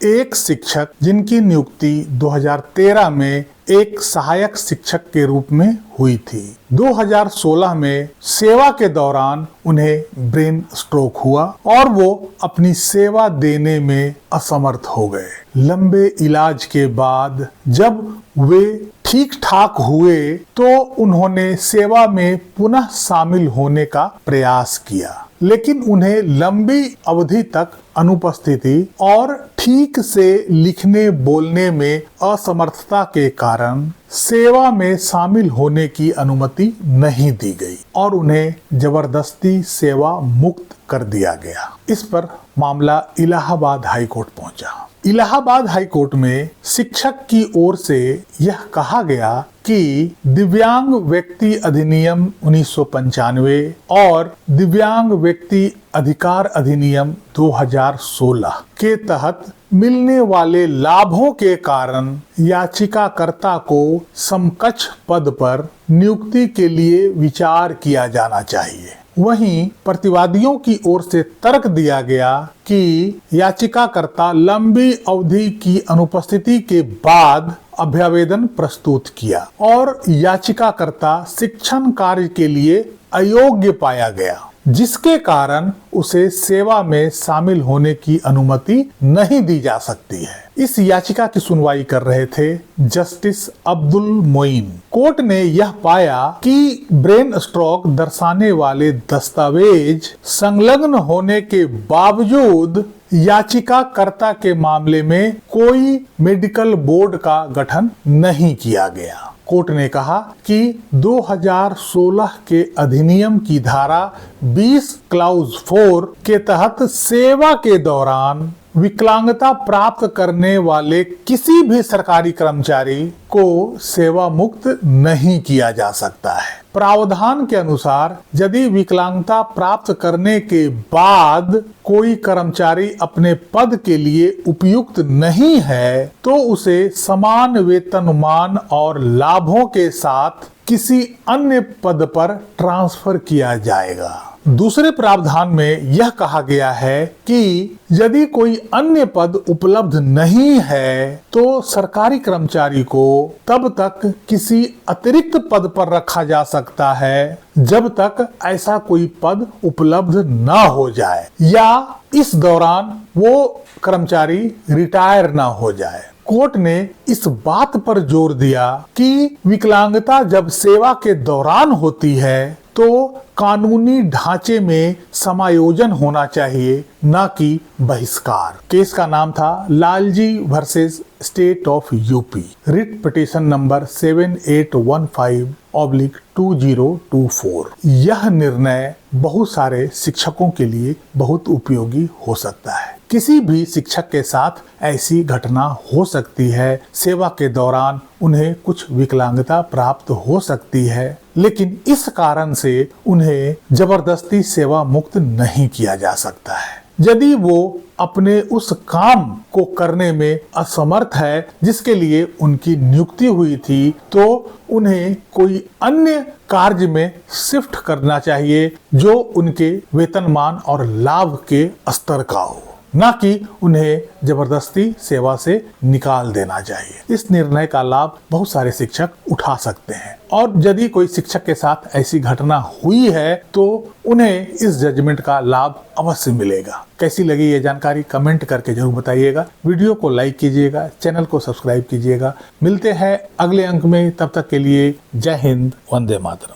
एक शिक्षक जिनकी नियुक्ति 2013 में एक सहायक शिक्षक के रूप में हुई थी। 2016 में सेवा के दौरान उन्हें ब्रेन स्ट्रोक हुआ और वो अपनी सेवा देने में असमर्थ हो गए। लंबे इलाज के बाद जब वे ठीक ठाक हुए तो उन्होंने सेवा में पुनः शामिल होने का प्रयास किया, लेकिन उन्हें लंबी अवधि तक अनुपस्थिति और ठीक से लिखने बोलने में असमर्थता के कारण सेवा में शामिल होने की अनुमति नहीं दी गई और उन्हें जबरदस्ती सेवा मुक्त कर दिया गया। इस पर मामला इलाहाबाद हाई कोर्ट पहुंचा। इलाहाबाद हाई कोर्ट में शिक्षक की ओर से यह कहा गया कि दिव्यांग व्यक्ति अधिनियम 1995 और दिव्यांग व्यक्ति अधिकार अधिनियम 2016 के तहत मिलने वाले लाभों के कारण याचिकाकर्ता को समकक्ष पद पर नियुक्ति के लिए विचार किया जाना चाहिए। वहीं प्रतिवादियों की ओर से तर्क दिया गया कि याचिकाकर्ता लंबी अवधि की अनुपस्थिति के बाद अभ्यावेदन प्रस्तुत किया और याचिकाकर्ता शिक्षण कार्य के लिए अयोग्य पाया गया, जिसके कारण उसे सेवा में शामिल होने की अनुमति नहीं दी जा सकती है। इस याचिका की सुनवाई कर रहे थे जस्टिस अब्दुल मोइन। कोर्ट ने यह पाया कि ब्रेन स्ट्रोक दर्शाने वाले दस्तावेज संलग्न होने के बावजूद याचिकाकर्ता के मामले में कोई मेडिकल बोर्ड का गठन नहीं किया गया। कोर्ट ने कहा कि 2016 के अधिनियम की धारा 20 क्लाउज 4 के तहत सेवा के दौरान विकलांगता प्राप्त करने वाले किसी भी सरकारी कर्मचारी को सेवा मुक्त नहीं किया जा सकता है। प्रावधान के अनुसार यदि विकलांगता प्राप्त करने के बाद कोई कर्मचारी अपने पद के लिए उपयुक्त नहीं है तो उसे समान वेतनमान और लाभों के साथ किसी अन्य पद पर ट्रांसफर किया जाएगा। दूसरे प्रावधान में यह कहा गया है कि यदि कोई अन्य पद उपलब्ध नहीं है तो सरकारी कर्मचारी को तब तक किसी अतिरिक्त पद पर रखा जा सकता है जब तक ऐसा कोई पद उपलब्ध ना हो जाए या इस दौरान वो कर्मचारी रिटायर ना हो जाए। कोर्ट ने इस बात पर जोर दिया कि विकलांगता जब सेवा के दौरान होती है तो कानूनी ढांचे में समायोजन होना चाहिए, न कि बहिष्कार। केस का नाम था Lalji versus state of UP, writ petition number 7815/2024। यह निर्णय बहुत सारे शिक्षकों के लिए बहुत उपयोगी हो सकता है। किसी भी शिक्षक के साथ ऐसी घटना हो सकती है। सेवा के दौरान उन्हें कुछ विकलांगता प्राप्त हो सकती है, लेकिन इस कारण से उन्हें जबरदस्ती सेवा मुक्त नहीं किया जा सकता है। यदि वो अपने उस काम को करने में असमर्थ है जिसके लिए उनकी नियुक्ति हुई थी, तो उन्हें कोई अन्य कार्य में शिफ्ट करना चाहिए जो उनके वेतनमान और लाभ के स्तर का हो, न कि उन्हें जबरदस्ती सेवा से निकाल देना चाहिए। इस निर्णय का लाभ बहुत सारे शिक्षक उठा सकते हैं और यदि कोई शिक्षक के साथ ऐसी घटना हुई है तो उन्हें इस जजमेंट का लाभ अवश्य मिलेगा। कैसी लगी ये जानकारी कमेंट करके जरूर बताइएगा। वीडियो को लाइक कीजिएगा, चैनल को सब्सक्राइब कीजिएगा। मिलते हैं अगले अंक में, तब तक के लिए जय हिंद, वंदे मातरम।